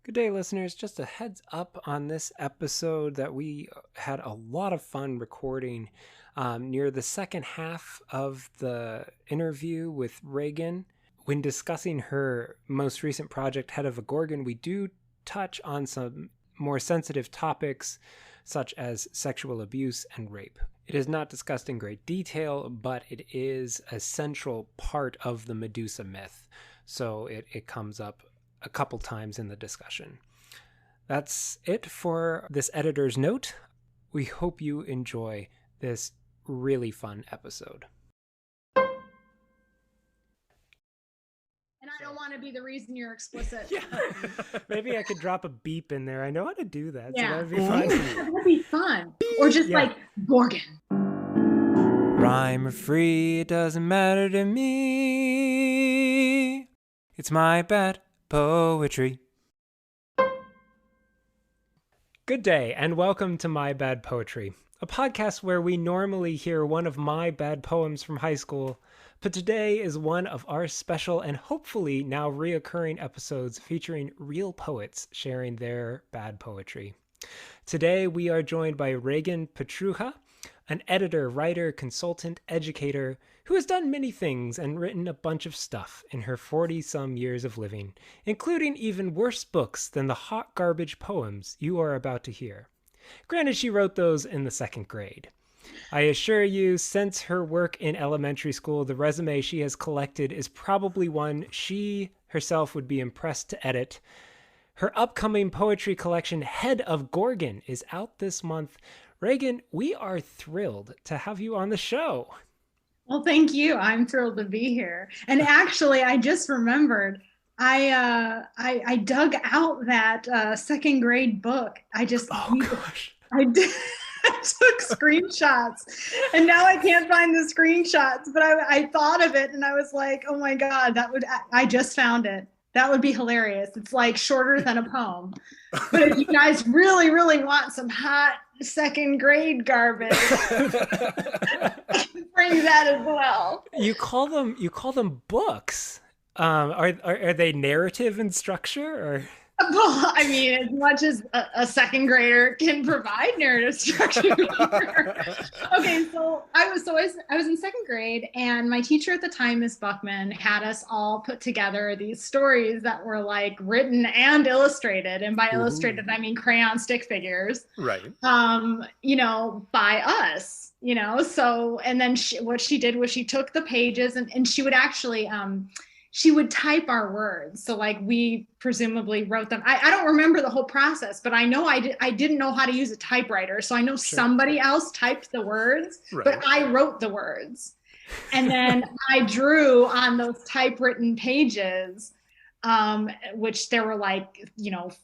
Good day, listeners. Just a heads up on this episode that we had a lot of fun recording near the second half of the interview with Raegan. When discussing her most recent project, Head of a Gorgon, we do touch on some more sensitive topics such as sexual abuse and rape. It is not discussed in great detail, but it is a central part of the Medusa myth. So it comes up a couple times in the discussion. That's it for this editor's note. We hope you enjoy this really fun episode. And I don't want to be the reason you're explicit. Yeah. Maybe I could drop a beep in there. I know how to do that. Yeah. So that'd be fun. That'd be fun. Or just like Gorgon. Rhyme or free, it doesn't matter to me. It's my bad poetry. Good day, and welcome to My Bad Poetry, a podcast where we normally hear one of my bad poems from high school, but today is one of our special and hopefully now reoccurring episodes featuring real poets sharing their bad poetry. Today we are joined by Raegen Pietrucha, an editor, writer, consultant, educator who has done many things and written a bunch of stuff in her 40-some years of living, including even worse books than the hot garbage poems you are about to hear. Granted, she wrote those in the second grade. I assure you, since her work in elementary school, the resume she has collected is probably one she herself would be impressed to edit. Her upcoming poetry collection, Head of Gorgon, is out this month. Raegan, we are thrilled to have you on the show. Well, thank you. I'm thrilled to be here. And actually, I just remembered I dug out that second grade book. I took screenshots, and now I can't find the screenshots. But I thought of it, and I was like, oh my god, I just found it. That would be hilarious. It's like shorter than a poem. But if you guys really, really want some hot second grade garbage, bring that as well. You call them books. Are they narrative in structure or? Well, I mean, as much as a second grader can provide narrative structure. Okay, so I was in second grade, and my teacher at the time, Miss Buckman, had us all put together these stories that were like written and illustrated, and by illustrated I mean crayon stick figures, right? By us, So, and then what she did was she took the pages and she would actually she would type our words. So like we presumably wrote them. I don't remember the whole process, but I know I didn't know how to use a typewriter. So I know somebody else typed the words, but I wrote the words. And then I drew on those typewritten pages, which there were like,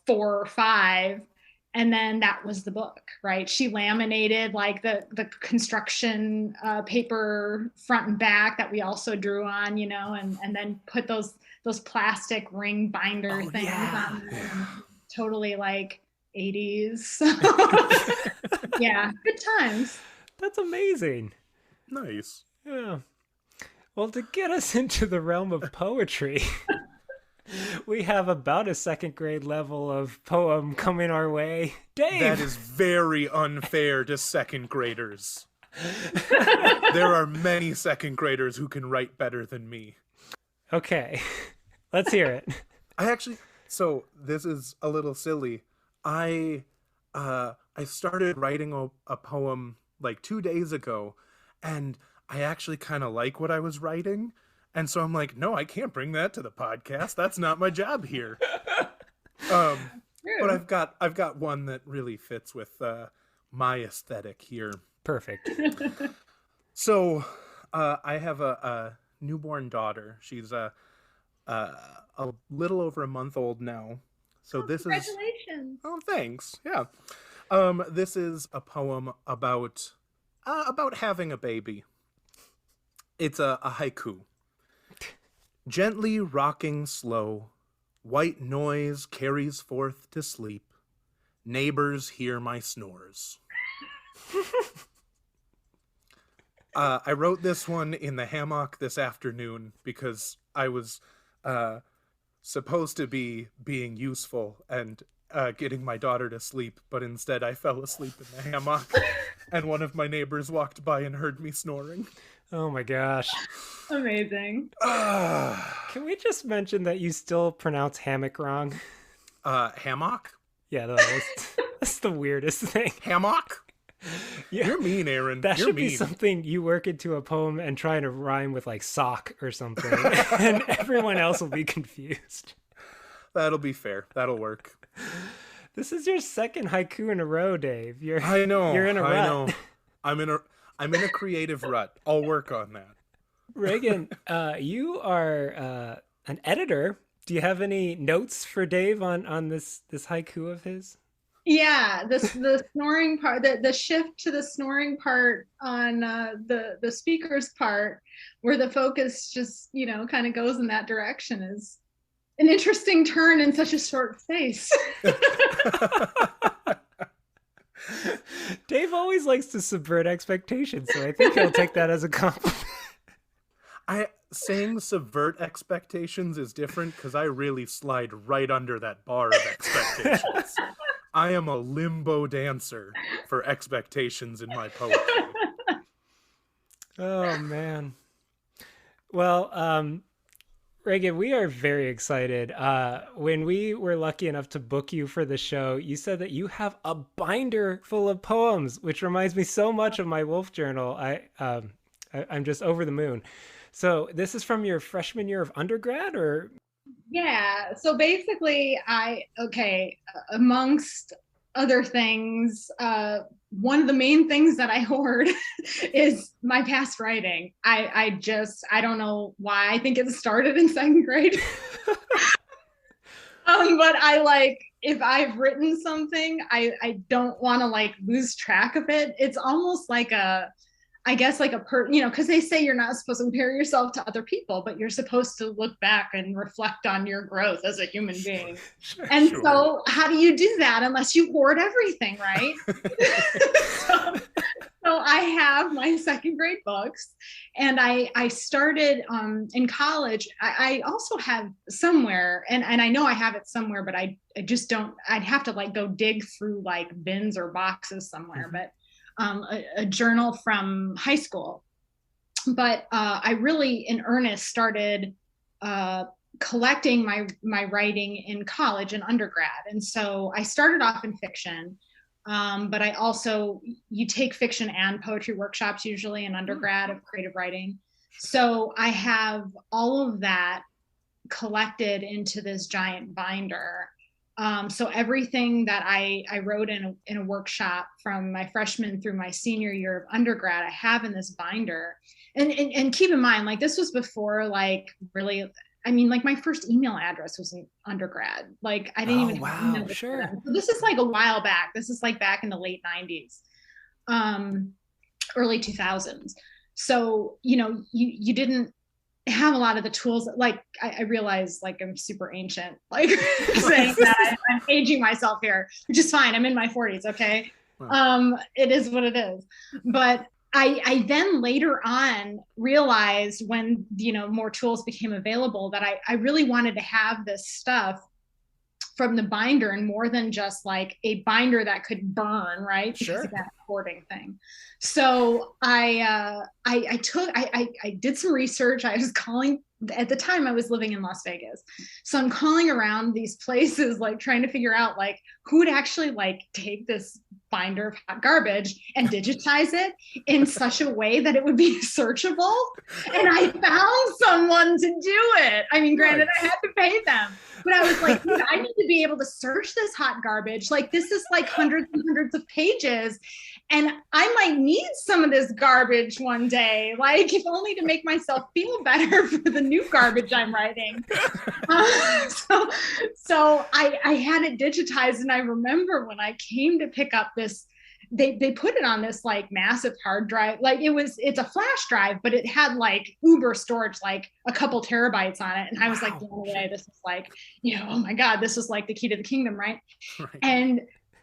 4 or 5. And then that was the book, right? She laminated like the construction paper front and back that we also drew on, and then put those plastic ring binder things on there. Totally like 80s. Yeah, good times. That's amazing. Nice. Yeah. Well, to get us into the realm of poetry, we have about a second grade level of poem coming our way. Dave! That is very unfair to second graders. There are many second graders who can write better than me. Okay, let's hear it. So this is a little silly. I started writing a poem like 2 days ago, and I actually kind of like what I was writing. And so I'm like, no, I can't bring that to the podcast. That's not my job here. But I've got one that really fits with my aesthetic here. Perfect. So I have a newborn daughter. She's a little over a month old now. So Congratulations. Oh, thanks. Yeah. This is a poem about having a baby. It's a haiku. Gently rocking slow, white noise carries forth to sleep. Neighbors hear my snores. I wrote this one in the hammock this afternoon because I was supposed to be being useful and getting my daughter to sleep, but instead I fell asleep in the hammock, and one of my neighbors walked by and heard me snoring. Oh my gosh. Amazing. Can we just mention that you still pronounce hammock wrong? Hammock? Yeah, that's the weirdest thing. Hammock? Yeah. You're mean, Aaron. That You're should mean. be something you work into a poem and try to rhyme with like sock or something. And everyone else will be confused. That'll be fair. That'll work. This is your second haiku in a row, Dave. I know. You're in a rut. I know. I'm in a creative rut. I'll work on that. Raegan, you are an editor. Do you have any notes for Dave on this haiku of his? Yeah, the snoring part, the shift to the snoring part on the speaker's part, where the focus just, kind of goes in that direction, is an interesting turn in such a short space. Dave always likes to subvert expectations, so I think he'll take that as a compliment. Saying subvert expectations is different because I really slide right under that bar of expectations. I am a limbo dancer for expectations in my poetry. Oh, man. Well, Raegan, we are very excited. When we were lucky enough to book you for the show, you said that you have a binder full of poems, which reminds me so much of my Wolf Journal. I'm just over the moon. So this is from your freshman year of undergrad, or? Yeah. So basically, amongst other things, one of the main things that I hoard is my past writing. I don't know why. I think it started in second grade. But if I've written something, I don't want to lose track of it. It's almost like because they say you're not supposed to compare yourself to other people, but you're supposed to look back and reflect on your growth as a human being. Sure. So how do you do that unless you hoard everything, right? So I have my second grade books, and I started in college. I also have somewhere, and I know I have it somewhere, but I just don't. I'd have to go dig through bins or boxes somewhere, but a journal from high school. But I really, in earnest, started collecting my writing in college and undergrad. And so I started off in fiction, but you take fiction and poetry workshops usually in undergrad of creative writing. So I have all of that collected into this giant binder. So everything that I wrote in a workshop from my freshman through my senior year of undergrad, I have in this binder. And keep in mind, this was before really, my first email address was in undergrad. I didn't even wow, know sure. So this is a while back. This is back in the late 90s, early 2000s. So, you didn't have a lot of the tools. I realize I'm super ancient, saying that I'm aging myself here, which is fine. I'm in my 40s. Okay. Wow. It is what it is. But I then later on realized when, more tools became available, that I really wanted to have this stuff from the binder, and more than just a binder that could burn, right? Because sure. of that hoarding thing. So I did some research. I was calling, at the time I was living in Las Vegas. So I'm calling around these places, trying to figure out who would actually take this binder of hot garbage and digitize it in such a way that it would be searchable. And I found someone to do it. Granted, I had to pay them, but I was like, dude, I need to be able to search this hot garbage. This is hundreds and hundreds of pages. And I might need some of this garbage one day, if only to make myself feel better for the new garbage I'm writing. So I had it digitized, and I remember when I came to pick up this, they put it on this massive hard drive. It's a flash drive, but it had uber storage, a couple terabytes on it. And I was blown away. This is oh my God, this is the key to the kingdom, right? And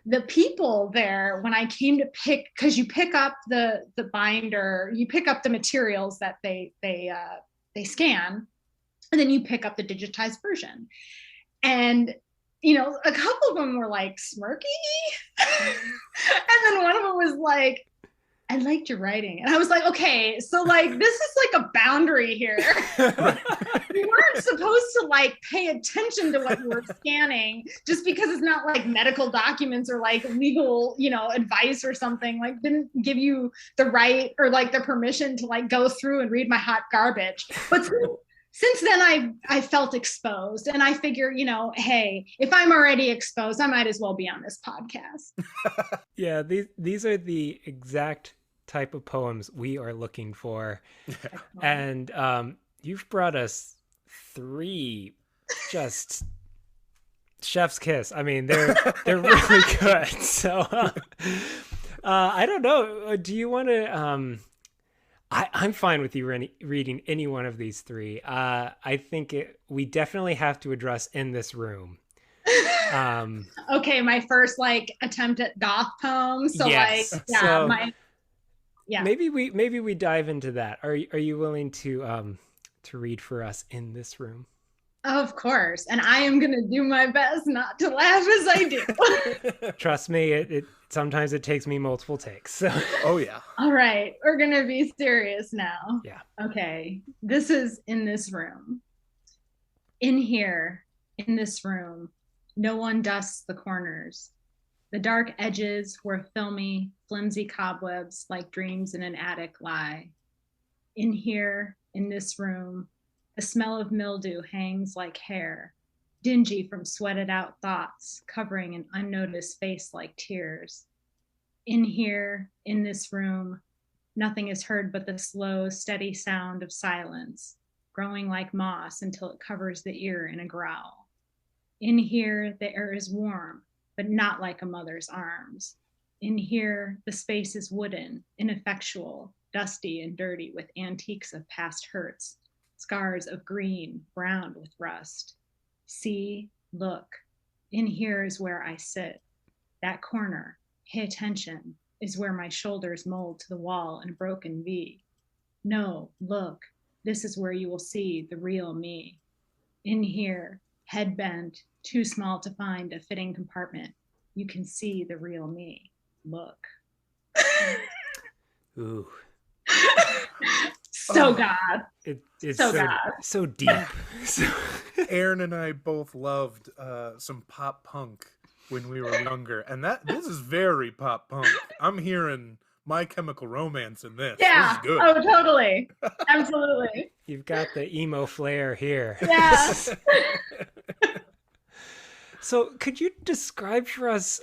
the people there, when I came to because you pick up the binder, you pick up the materials that they scan, And then you pick up the digitized version. And, you know, a couple of them were like smirky. And then one of them was like, I liked your writing. And I was like, okay, so like, this is like a boundary here. You weren't supposed to like pay attention to what you were scanning just because it's not like medical documents or like legal, you know, advice or something. Like, didn't give you the right or like the permission to like go through and read my hot garbage. But since then I felt exposed, and I figure, you know, hey, if I'm already exposed, I might as well be on this podcast. Yeah, these are the exact type of poems we are looking for. And you've brought us 3 just chef's kiss. I mean, they're really good. So I don't know. Do you want to I'm fine with you reading any one of these 3. I think we definitely have to address In This Room. Okay, my first like attempt at goth poem. So yes. like, yeah, so maybe we dive into that. Are you willing to read for us In This Room? Of course, and I am gonna do my best not to laugh as I do. Trust me, it sometimes it takes me multiple takes. So. Oh yeah. All right, we're gonna be serious now. Yeah. Okay, this is In This Room. In here, in this room, no one dusts the corners. The dark edges where filmy, flimsy cobwebs like dreams in an attic lie. In here, in this room, the smell of mildew hangs like hair, dingy from sweated out thoughts, covering an unnoticed face like tears. In here, in this room, nothing is heard but the slow, steady sound of silence, growing like moss until it covers the ear in a growl. In here, the air is warm, but not like a mother's arms. In here, the space is wooden, ineffectual, dusty and dirty with antiques of past hurts, scars of green, browned with rust. See, look, in here is where I sit. That corner, pay attention, is where my shoulders mold to the wall in a broken V. No, look, this is where you will see the real me. In here, head bent, too small to find a fitting compartment, you can see the real me. Look. Ooh. So God. It's so God. So deep. Aaron and I both loved some pop punk when we were younger, and this is very pop punk. I'm hearing My Chemical Romance in this. Yeah. This is good. Oh, totally. Absolutely. You've got the emo flair here. Yeah. So could you describe for us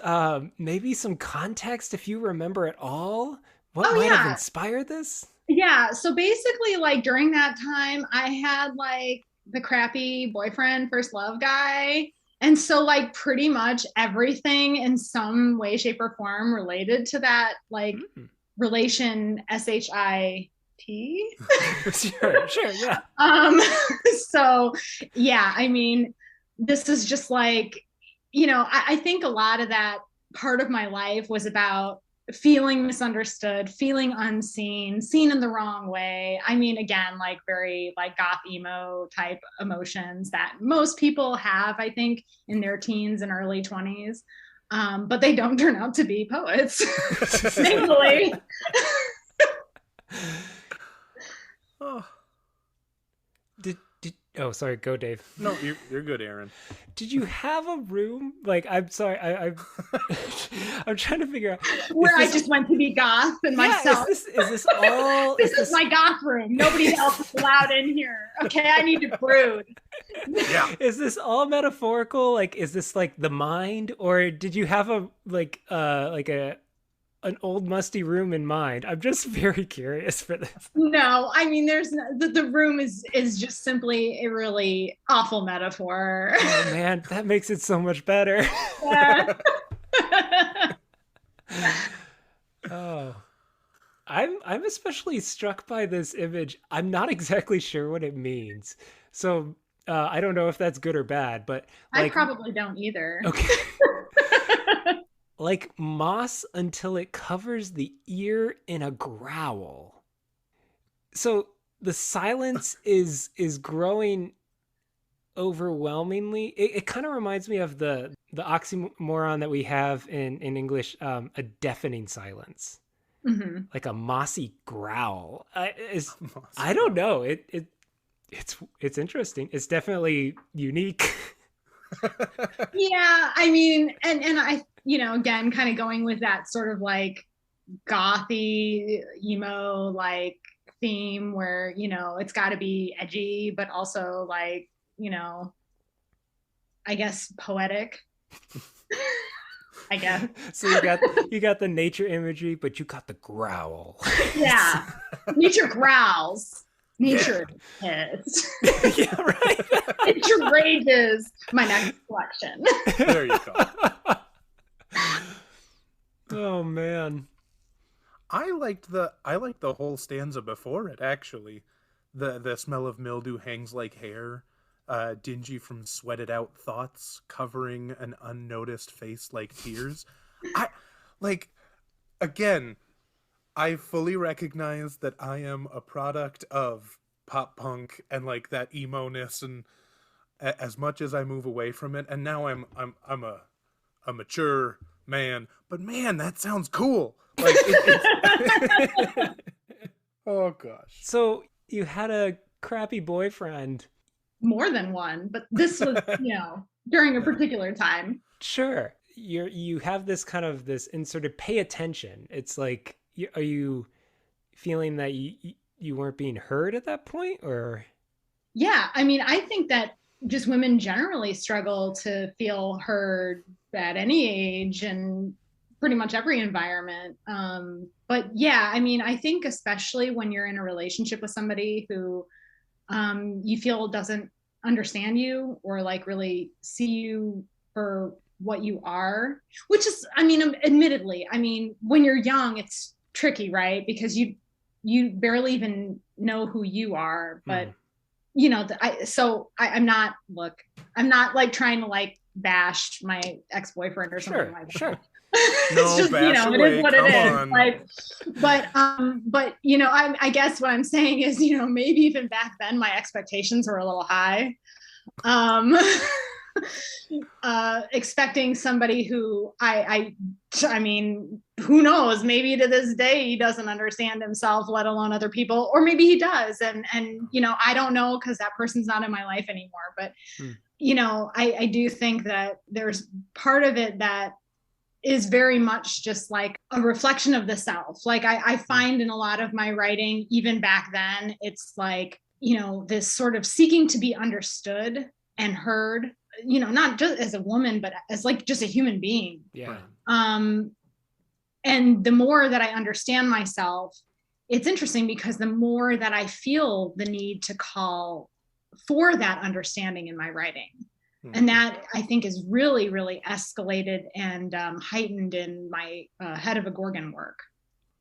maybe some context, if you remember at all? What might have inspired this? Yeah. So basically, like during that time, I had like the crappy boyfriend, first love guy. And so like pretty much everything in some way, shape, or form related to that, like relation, SHIT. Sure, yeah. So yeah, I mean, this is just like, you know, I think a lot of that part of my life was about feeling misunderstood, feeling unseen, seen in the wrong way. I mean, again, like very like goth emo type emotions that most people have, I think, in their teens and early 20s. But they don't turn out to be poets, thankfully. Oh. Oh, sorry. Go, Dave. No, you're good, Aaron. Did you have a room? Like, I'm sorry. I'm trying to figure out where I just went to be goth and myself. Is this all? This is my goth room. Nobody else is allowed in here. Okay, I need to brood. Yeah. Is this all metaphorical? Like, is this like the mind, or did you have an old musty room in mind? I'm just very curious for this. No, I mean, the room is just simply a really awful metaphor. Oh man, that makes it so much better. Yeah. Oh, I'm especially struck by this image. I'm not exactly sure what it means, so I don't know if that's good or bad. But like, I probably don't either. Okay. Like moss until it covers the ear in a growl. So the silence is growing overwhelmingly, it kind of reminds me of the oxymoron that we have in English, a deafening silence, like a mossy growl. I don't know. It's interesting. It's definitely unique. Yeah, I mean, and I, again, kind of going with that sort of like gothy emo like theme where, it's got to be edgy, but also like, I guess poetic. I guess. So you got the nature imagery, but you got the growl. Yeah, nature growls. Nature hits. Yeah, right. Nature rages. My next collection. There you go. Oh man. I liked the whole stanza before it, actually. The smell of mildew hangs like hair, dingy from sweated out thoughts, covering an unnoticed face like tears. Again, I fully recognize that I am a product of pop punk and like that emo-ness, and as much as I move away from it, and now I'm a mature man, but man, that sounds cool. Like oh gosh. So you had a crappy boyfriend. More than one, but this was, during a particular time. Sure. You have this kind of this inserted pay attention. It's like, are you feeling that you weren't being heard at that point, or? Yeah, I mean, I think that just women generally struggle to feel heard at any age and pretty much every environment. But yeah, I mean, I think especially when you're in a relationship with somebody who you feel doesn't understand you or like really see you for what you are, which is, I mean, admittedly, I mean, when you're young, it's tricky, right? Because you barely even know who you are, but I'm not like trying to like bash my ex-boyfriend or something like that. Sure. No, just, bash it away. is what Come it is. on. Like, but I guess what I'm saying is, maybe even back then my expectations were a little high. Expecting somebody who I mean, who knows, maybe to this day he doesn't understand himself, let alone other people, or maybe he does, and I don't know, because that person's not in my life anymore, but I do think that there's part of it that is very much just like a reflection of the self. Like I find in a lot of my writing, even back then, it's like, this sort of seeking to be understood and heard, not just as a woman, but as like just a human being. Yeah. And the more that I understand myself, it's interesting because the more that I feel the need to call for that understanding in my writing. And that I think is really, really escalated and heightened in my Head of a Gorgon work.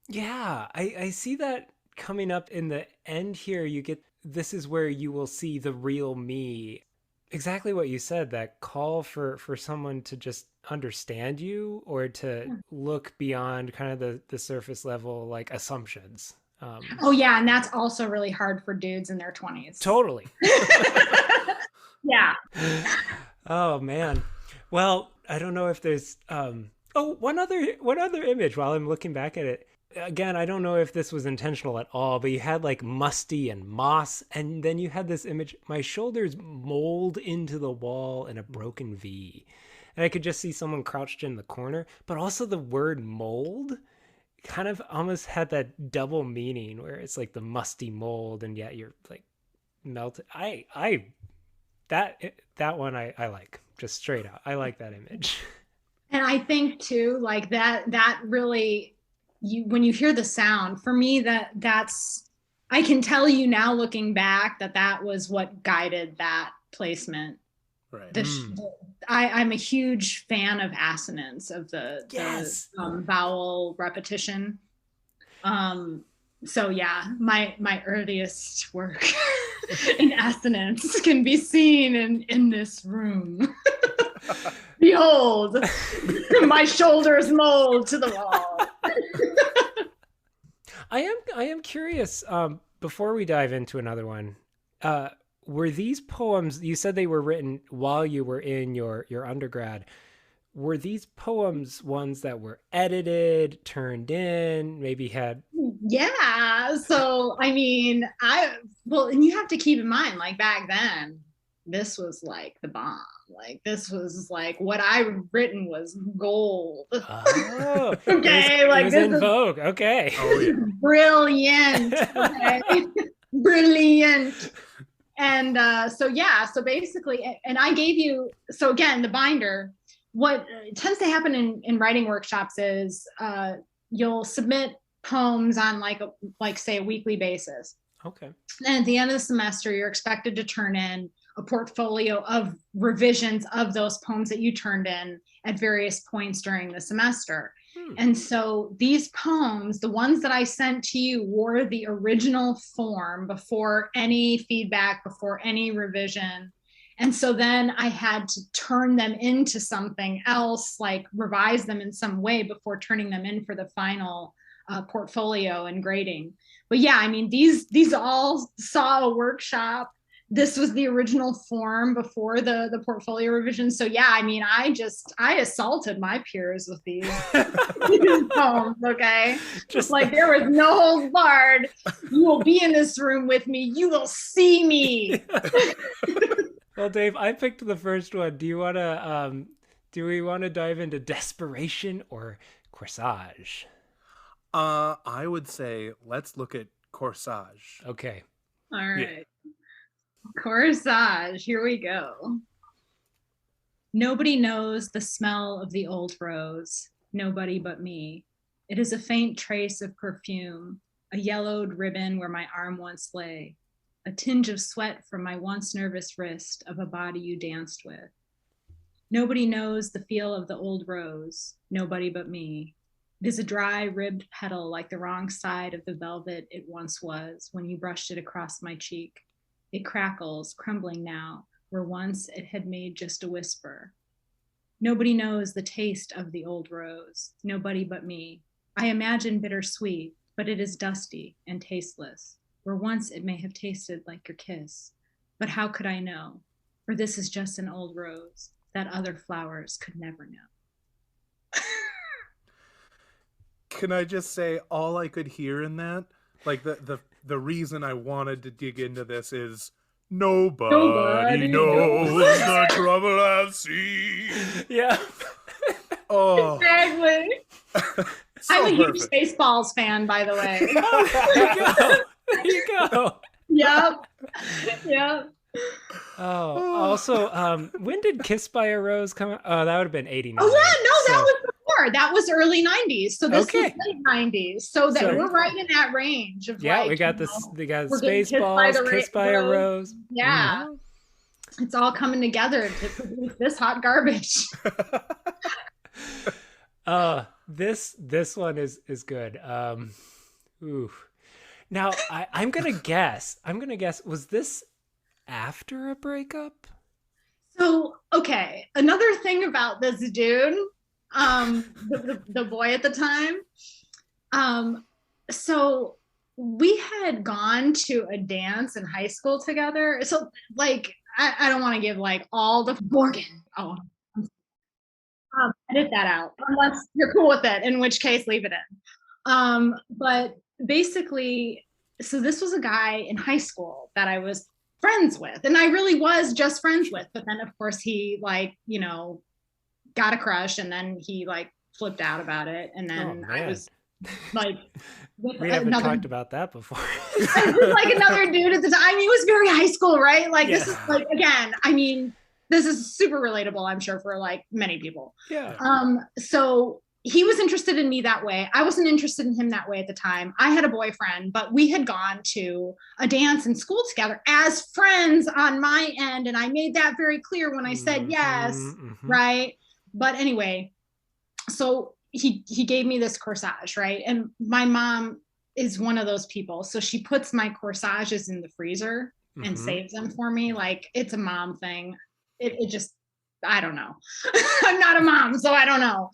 Yeah, I see that coming up in the end here. You get, this is where you will see the real me. Exactly what you said, that call for someone to just understand you, or to look beyond kind of the surface level, like assumptions. Oh yeah, and that's also really hard for dudes in their 20s. Totally. Yeah. Oh man. Well, I don't know if there's one other image while I'm looking back at it. Again, I don't know if this was intentional at all, but you had like musty and moss, and then you had this image, my shoulders mold into the wall in a broken V. And I could just see someone crouched in the corner, but also the word mold kind of almost had that double meaning where it's like the musty mold, and yet you're like melted. That one I like, just straight out. I like that image. And I think too, like that really, when you hear the sound, for me, that's, I can tell you now looking back that was what guided that placement. Right. I'm a huge fan of assonance, of the vowel repetition. So yeah, my earliest work in assonance can be seen in this room. Behold, my shoulders mold to the wall. I am curious, before we dive into another one, were these poems, you said they were written while you were in your undergrad. Were these poems ones that were edited, turned in, maybe had... Yeah. So, I mean, and you have to keep in mind, like back then, this was like the bomb. Like this was like what I written was gold. Oh, okay. It was in vogue. Okay. Oh yeah. Brilliant. Okay. Brilliant. And so basically, and I gave you, so again, the binder, what tends to happen in writing workshops is you'll submit poems on like say a weekly basis. Okay. And at the end of the semester, you're expected to turn in a portfolio of revisions of those poems that you turned in at various points during the semester. And so these poems, the ones that I sent to you, wore the original form before any feedback, before any revision. And so then I had to turn them into something else, like revise them in some way before turning them in for the final portfolio and grading. But yeah, I mean, these all saw a workshop. This was the original form before the portfolio revision. So yeah, I mean, I assaulted my peers with these poems, okay? Just like there was no holds barred. You will be in this room with me. You will see me. Well, Dave, I picked the first one. Do we want to dive into desperation or corsage? I would say let's look at corsage. Okay. All right. Yeah. Corsage, here we go. Nobody knows the smell of the old rose, nobody but me. It is a faint trace of perfume, a yellowed ribbon where my arm once lay, a tinge of sweat from my once nervous wrist of a body you danced with. Nobody knows the feel of the old rose, nobody but me. It is a dry, ribbed petal like the wrong side of the velvet it once was when you brushed it across my cheek. It crackles, crumbling now, where once it had made just a whisper. Nobody knows the taste of the old rose, nobody but me. I imagine bittersweet, but it is dusty and tasteless, where once it may have tasted like your kiss. But how could I know? For this is just an old rose that other flowers could never know. Can I just say, all I could hear in that, like the reason I wanted to dig into this is nobody knows the trouble I've seen. Yeah. Oh. Exactly. So I'm a perfect. huge Spaceballs fan, by the way. Oh, there you go. There you go. Yep. Yep. Oh. Also, when did Kiss by a Rose come out? Oh, that would have been 89. Oh, yeah, no, that was before. That was early 90s. So this was late 90s. So that we're right in that range of we got we got Spaceballs, Kiss by a Rose. Yeah. Mm-hmm. It's all coming together to produce this hot garbage. This one is good. Ooh. Now I'm gonna guess. Was this after a breakup? So okay, another thing about this dude, the boy at the time, so we had gone to a dance in high school together. So like I don't want to give like all the Morgan. Oh, edit that out unless you're cool with it, in which case leave it in. But basically, so this was a guy in high school that I was friends with, and I really was just friends with, but then of course he like, you know, got a crush, and then he like flipped out about it, and then I was like we haven't talked about that before. I was like another dude at the time. I mean, it was very high school, right? Like this is like, again, I mean, this is super relatable, I'm sure, for like many people. Yeah. So he was interested in me that way. I wasn't interested in him that way at the time. I had a boyfriend, but we had gone to a dance in school together as friends on my end. And I made that very clear when I said yes, right? But anyway, so he gave me this corsage, right? And my mom is one of those people. So she puts my corsages in the freezer and saves them for me. Like it's a mom thing. It just, I don't know. I'm not a mom, so I don't know.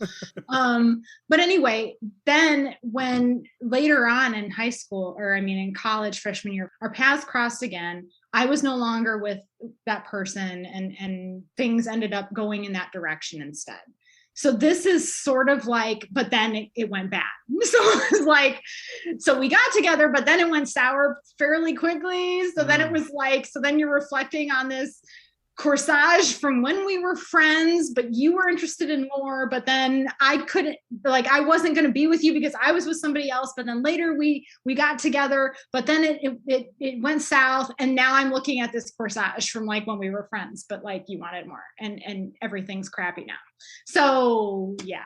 But anyway, then when later on in high school, or I mean in college, freshman year, our paths crossed again. I was no longer with that person, and things ended up going in that direction instead. So this is sort of like, but then it went bad. So it was like, so we got together, but then it went sour fairly quickly. So then it was like, so then you're reflecting on this Corsage from when we were friends, but you were interested in more, but then I couldn't, like, I wasn't going to be with you because I was with somebody else, but then later we got together, but then it went south, and now I'm looking at this Corsage from like when we were friends, but like you wanted more, and everything's crappy now. So yeah.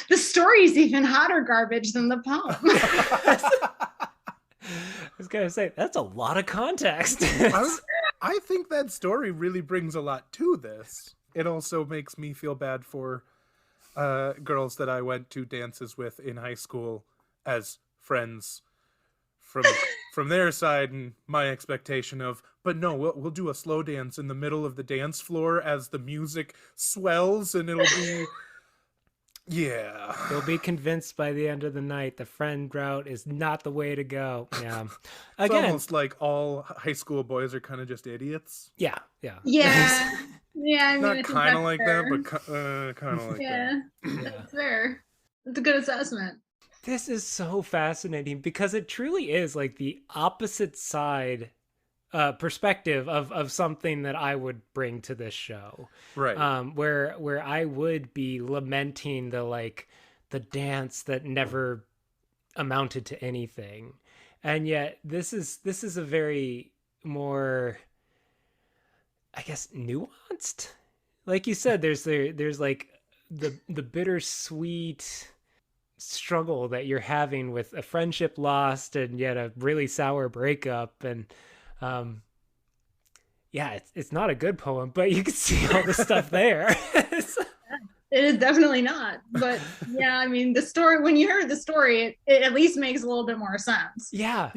The story's even hotter garbage than the poem. I was gonna say, that's a lot of context. I think that story really brings a lot to this. It also makes me feel bad for girls that I went to dances with in high school as friends from their side, and my expectation of, but no, we'll do a slow dance in the middle of the dance floor as the music swells, and it'll be... Yeah. You'll be convinced by the end of the night the friend route is not the way to go. Yeah. It's almost like all high school boys are kind of just idiots. Yeah. Yeah. Yeah. I mean, not kind of like fair. That, but kind of like that. That's fair. That's a good assessment. This is so fascinating because it truly is like the opposite side perspective of something that I would bring to this show, right? Where I would be lamenting the dance that never amounted to anything, and yet this is a very more, I guess, nuanced. Like you said, there's like the bittersweet struggle that you're having with a friendship lost and yet a really sour breakup, and yeah, it's not a good poem, but you can see all the stuff there. It is definitely not, but yeah, I mean, the story, when you heard the story, it at least makes a little bit more sense. Yeah,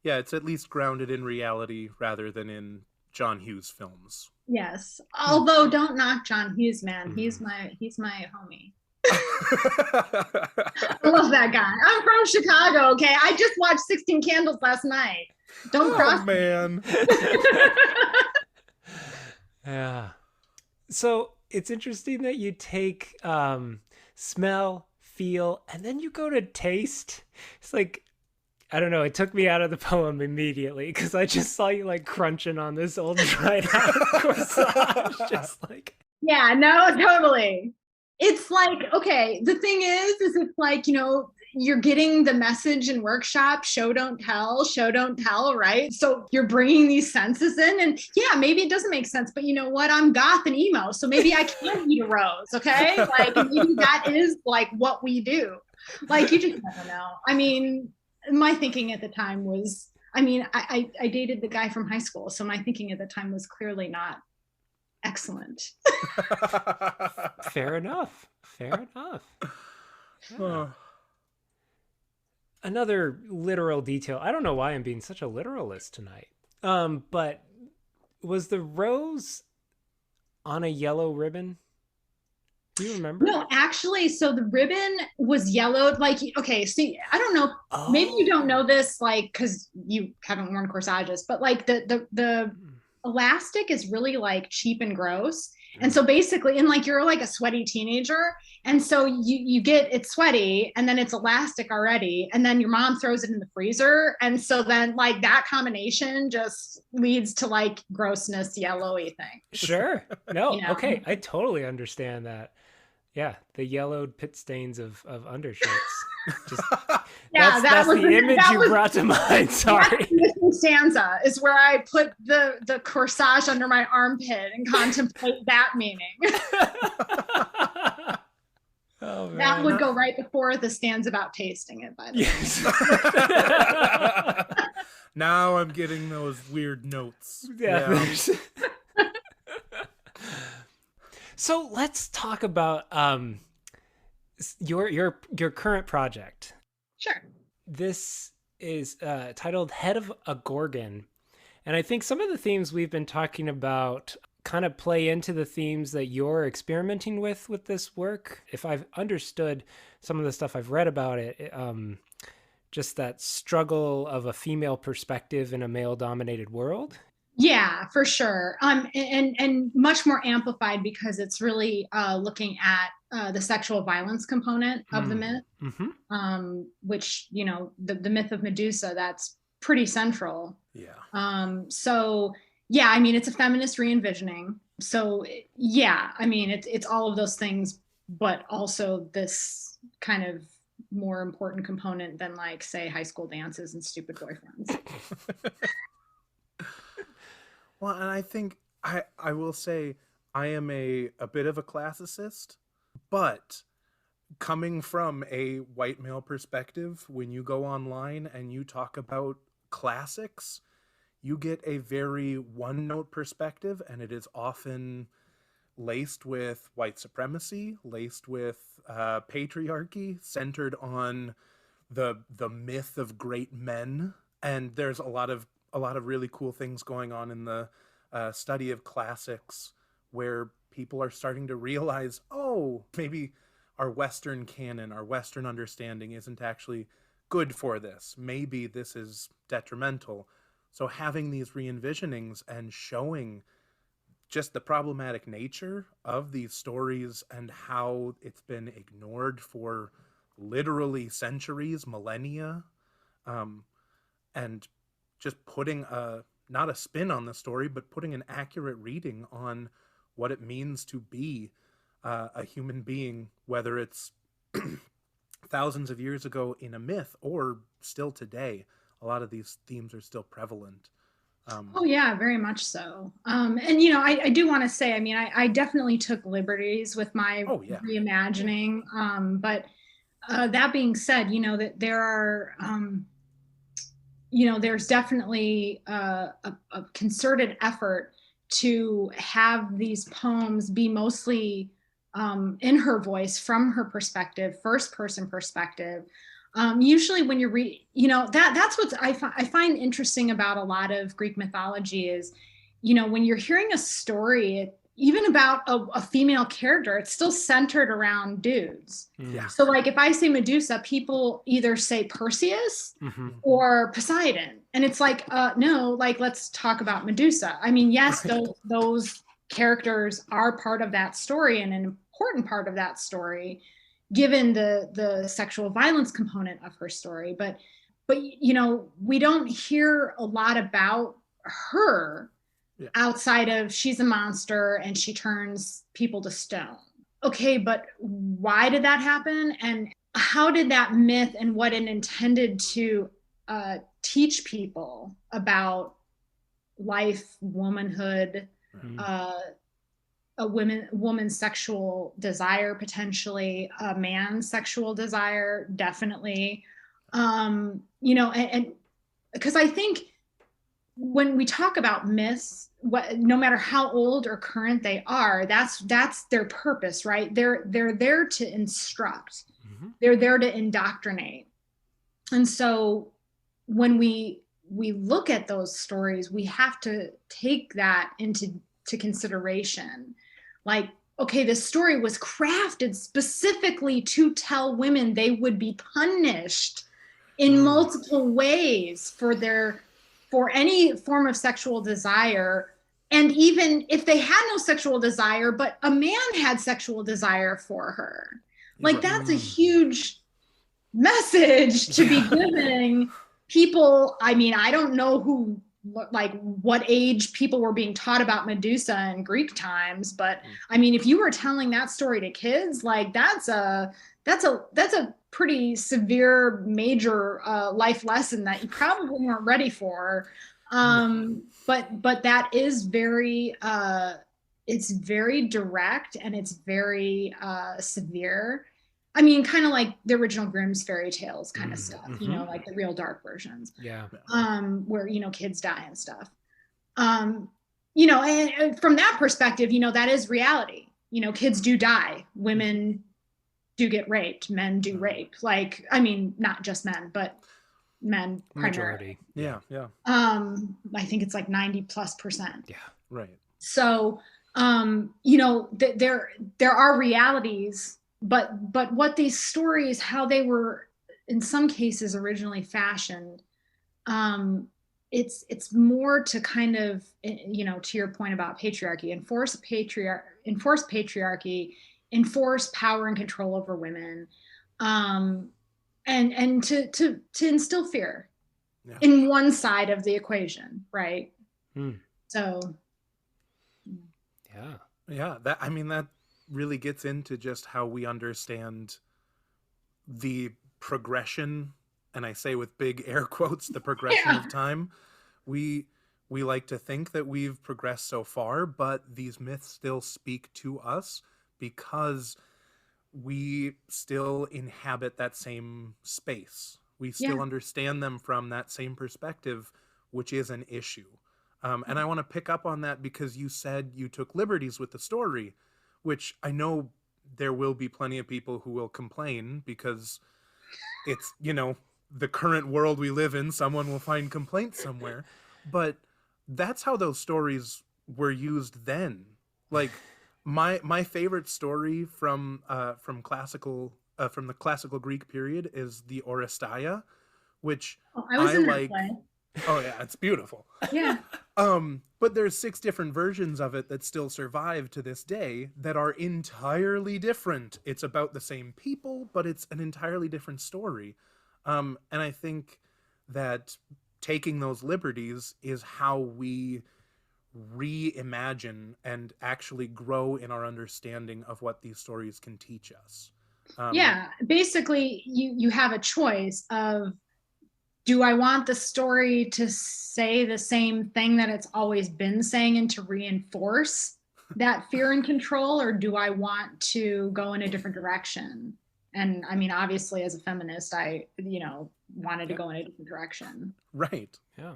it's at least grounded in reality rather than in John Hughes films. Yes, although don't knock John Hughes, man. He's my homie. I love that guy. I'm from Chicago, okay? I just watched 16 Candles last night. Don't cross me. Man. Yeah. So it's interesting that you take smell, feel, and then you go to taste. It's like, I don't know, it took me out of the poem immediately because I just saw you like crunching on this old dried out corsage. Just like, yeah, no, totally. It's like, okay, the thing is it's like, you know, you're getting the message in workshop, show, don't tell, right? So you're bringing these senses in, and yeah, maybe it doesn't make sense, but you know what? I'm goth and emo, so maybe I can eat a rose, okay? Like, maybe that is like what we do. Like, you just never know. I mean, my thinking at the time was, I mean, I dated the guy from high school, so my thinking at the time was clearly not excellent. Fair enough. Yeah. Another literal detail. I don't know why I'm being such a literalist tonight. But was the rose on a yellow ribbon? Do you remember? No, actually, so the ribbon was yellowed. Like, okay, see, I don't know. Maybe you don't know this, like, because you haven't worn corsages, but like the elastic is really like cheap and gross. And so basically, and like you're like a sweaty teenager, and so you get it's sweaty, and then it's elastic already, and then your mom throws it in the freezer, and so then like that combination just leads to like grossness, yellowy thing. Sure. No. You know? Okay, I totally understand that. Yeah, the yellowed pit stains of undershirts. Just, yeah, that's the image you brought to mind. Sorry. Stanza is where I put the corsage under my armpit and contemplate that meaning. Oh, man. That would go right before the stanza about tasting it, by the way. Now I'm getting those weird notes. Yeah. So let's talk about your current project. Sure. This is titled Head of a Gorgon. And I think some of the themes we've been talking about kind of play into the themes that you're experimenting with this work. If I've understood some of the stuff I've read about it, just that struggle of a female perspective in a male-dominated world. Yeah, for sure. And much more amplified because it's really looking at the sexual violence component of the myth, which, you know, the myth of Medusa, that's pretty central. Yeah. So yeah, I mean, it's a feminist re-envisioning. So yeah, I mean, it's all of those things, but also this kind of more important component than, like, say, high school dances and stupid boyfriends. Well, and I think I will say I am a bit of a classicist, but coming from a white male perspective, when you go online and you talk about classics, you get a very one-note perspective, and it is often laced with white supremacy, laced with patriarchy, centered on the myth of great men. And there's a lot of really cool things going on in the study of classics, where people are starting to realize, oh, maybe our Western canon, our Western understanding isn't actually good for this. Maybe this is detrimental. So having these re-envisionings and showing just the problematic nature of these stories and how it's been ignored for literally centuries, millennia, and just putting not a spin on the story, but putting an accurate reading on what it means to be a human being, whether it's thousands of years ago in a myth or still today. A lot of these themes are still prevalent. Oh yeah, very much so. And you know, I do want to say, I mean, I definitely took liberties with my reimagining. But that being said, you know, that there are, you know, there's definitely a concerted effort to have these poems be mostly in her voice, from her perspective, first person perspective. Usually when you read, you know, that's what I find interesting about a lot of Greek mythology is, you know, when you're hearing a story, even about a female character, it's still centered around dudes. Yeah. So like if I say Medusa, people either say Perseus or Poseidon. And it's like, no, like, let's talk about Medusa. I mean, yes, those characters are part of that story and an important part of that story, given the sexual violence component of her story. But you know, we don't hear a lot about her outside of she's a monster and she turns people to stone. Okay, but why did that happen? And how did that myth and what it intended to teach people about life, womanhood, a woman's sexual desire, potentially a man's sexual desire, definitely. You know, and because I think when we talk about myths, no matter how old or current they are, that's their purpose, right? They're there to instruct. They're there to indoctrinate. And so when we look at those stories, we have to take that into consideration. Like, okay, this story was crafted specifically to tell women they would be punished in multiple ways for any form of sexual desire. And even if they had no sexual desire, but a man had sexual desire for her, like, that's a huge message to be giving people. I mean, I don't know what age people were being taught about Medusa in Greek times, but I mean, if you were telling that story to kids, like, that's a pretty severe, major life lesson that you probably weren't ready for. But that is very it's very direct and it's very severe. I mean, kind of like the original Grimm's fairy tales kind of stuff, you know, like the real dark versions. Yeah. Where, you know, kids die and stuff. You know, and from that perspective, you know, that is reality. You know, kids do die. Women do get raped. Men do rape. Like, I mean, not just men, but men primarily. Yeah. I think it's like 90+%. Yeah. Right. So, you know, there are realities, but what these stories, how they were in some cases originally fashioned, it's more to kind of, to your point about patriarchy, enforce patriarchy, enforce power and control over women, and to instill fear in one side of the equation, right? So that really gets into just how we understand the progression, and I say with big air quotes, the progression of time. We like to think that we've progressed so far, but these myths still speak to us because we still inhabit that same space. We still understand them from that same perspective, which is an issue. And I want to pick up on that because you said you took liberties with the story, which I know there will be plenty of people who will complain because it's, the current world we live in. Someone will find complaints somewhere. But that's how those stories were used then. Like my favorite story from the classical Greek period is the Oresteia, which I was in that play. Oh yeah, it's beautiful. Yeah. But there's 6 different versions of it that still survive to this day that are entirely different. It's about the same people, but it's an entirely different story. And I think that taking those liberties is how we reimagine and actually grow in our understanding of what these stories can teach us. Basically you have a choice of, do I want the story to say the same thing that it's always been saying and to reinforce that fear and control, or do I want to go in a different direction? And I mean, obviously as a feminist, I, wanted to go in a different direction. Right. Yeah.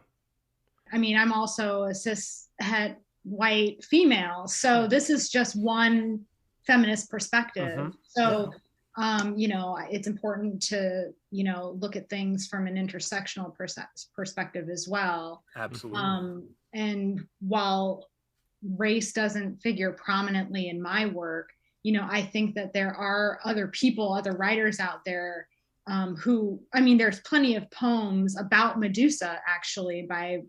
I mean, I'm also a cis-het white female. So this is just one feminist perspective. So, it's important to, look at things from an intersectional perspective as well. Absolutely. And while race doesn't figure prominently in my work, I think that there are other people, other writers out there who, there's plenty of poems about Medusa actually by,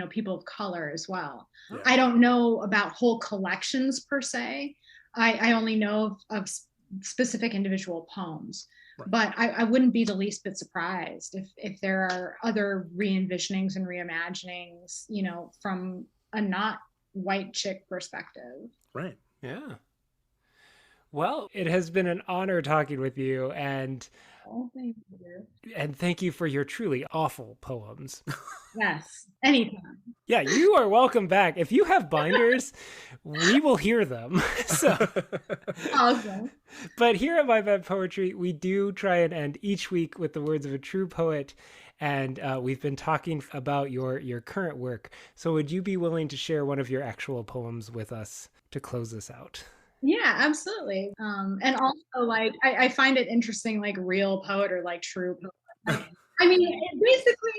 people of color as well. Yeah. I don't know about whole collections per se. I only know of specific individual poems, but I wouldn't be the least bit surprised if there are other re-envisionings and reimaginings, from a not white chick perspective. Right. Yeah. Well, it has been an honor talking with you, and thank you. And thank you for your truly awful poems. Yes, anytime. Yeah, you are welcome back. If you have binders, we will hear them. So, awesome. But here at My Bad Poetry, we do try and end each week with the words of a true poet. And we've been talking about your current work. So would you be willing to share one of your actual poems with us to close this out? Yeah, absolutely. And also, like, I find it interesting, like real poet or like true poet. Basically,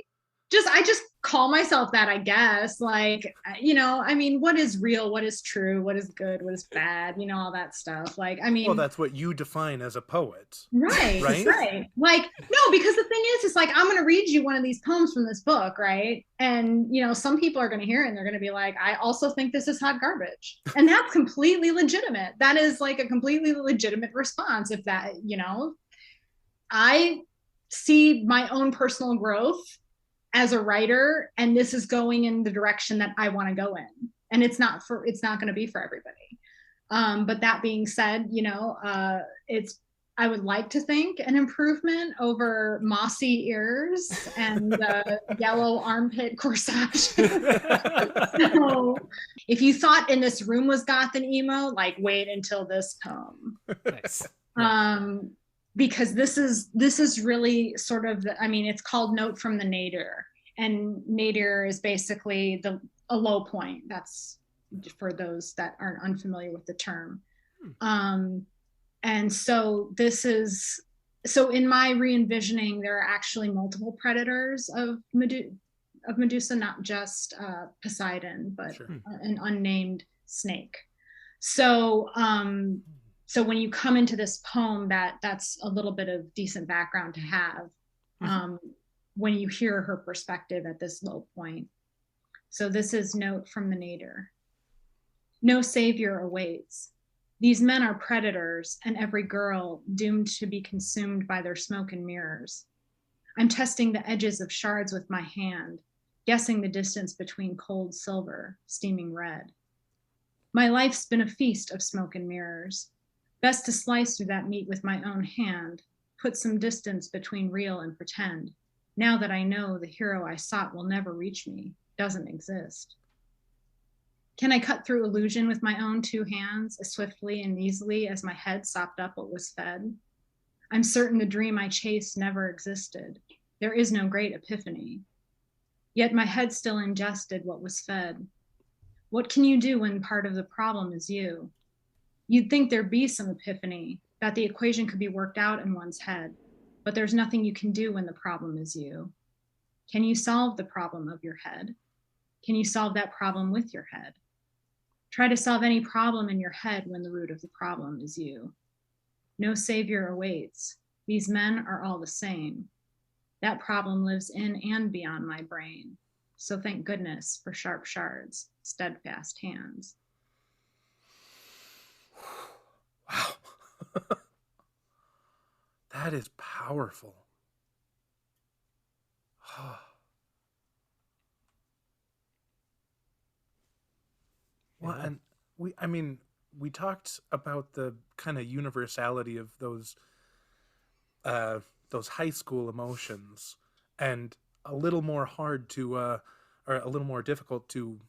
I just call myself that, I guess. Like, what is real? What is true? What is good? What is bad? All that stuff. Like, well, that's what you define as a poet. Right. Right. Like, no, because the thing is like, I'm going to read you one of these poems from this book, right? And, some people are going to hear it and they're going to be like, I also think this is hot garbage. And that's completely legitimate. That is like a completely legitimate response. If that, I see my own personal growth as a writer, and this is going in the direction that I want to go in. And it's not going to be for everybody. But that being said, I would like to think an improvement over mossy ears and yellow armpit corsage. So if you thought In This Room was goth and emo, like, wait until this poem. Nice. Because this is really sort of it's called Note from the Nadir, and nadir is basically a low point. That's for those that aren't unfamiliar with the term. And so in my re-envisioning, there are actually multiple predators of Medusa, not just Poseidon, but an unnamed snake. So when you come into this poem, that's a little bit of decent background to have, when you hear her perspective at this low point. So this is note from the nadir. No savior awaits. These men are predators, and every girl doomed to be consumed by their smoke and mirrors. I'm testing the edges of shards with my hand, guessing the distance between cold silver, steaming red. My life's been a feast of smoke and mirrors. Best to slice through that meat with my own hand, put some distance between real and pretend, now that I know the hero I sought will never reach me, doesn't exist. Can I cut through illusion with my own two hands as swiftly and easily as my head sopped up what was fed? I'm certain the dream I chased never existed. There is no great epiphany. Yet my head still ingested what was fed. What can you do when part of the problem is you? You'd think there'd be some epiphany, that the equation could be worked out in one's head, but there's nothing you can do when the problem is you. Can you solve the problem of your head? Can you solve that problem with your head? Try to solve any problem in your head when the root of the problem is you. No savior awaits. These men are all the same. That problem lives in and beyond my brain. So thank goodness for sharp shards, steadfast hands. Wow. That is powerful. Well, and we talked about the kind of universality of those high school emotions, and a little more hard to, or a little more difficult to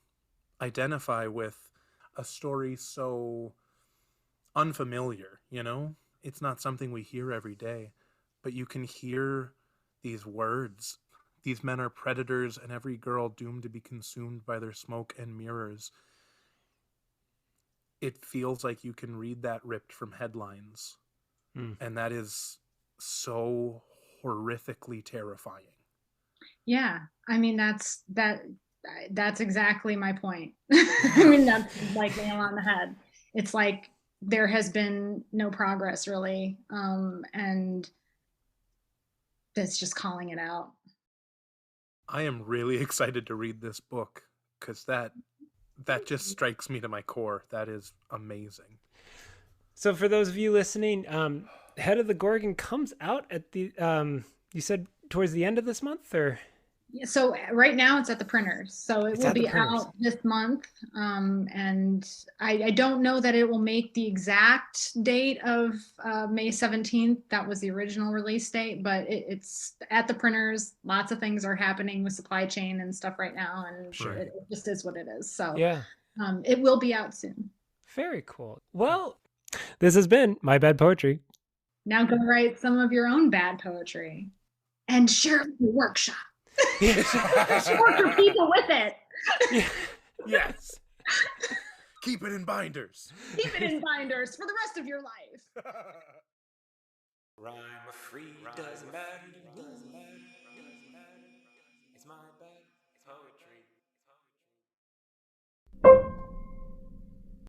identify with a story so unfamiliar, you know? It's not something we hear every day, but you can hear these words. These men are predators, and every girl doomed to be consumed by their smoke and mirrors. It feels like you can read that ripped from headlines. And that is so horrifically terrifying. Yeah, I mean, that's exactly my point. I mean, that's like nail on the head. It's like there has been no progress really, and that's just calling it out. I am really excited to read this book, because that just strikes me to my core. That is amazing. So for those of you listening, Head of the Gorgon comes out at the, you said towards the end of this month, or? Yeah, so right now it's at the printers. So it will be out this month. And I don't know that it will make the exact date of May 17th. That was the original release date, but it's at the printers. Lots of things are happening with supply chain and stuff right now. And it just is what it is. So yeah, it will be out soon. Very cool. Well, this has been My Bad Poetry. Now go write some of your own bad poetry and share it in the workshop. Support your people with it. Yes. Keep it in binders. Keep it in binders for the rest of your life. Rhyme free doesn't matter.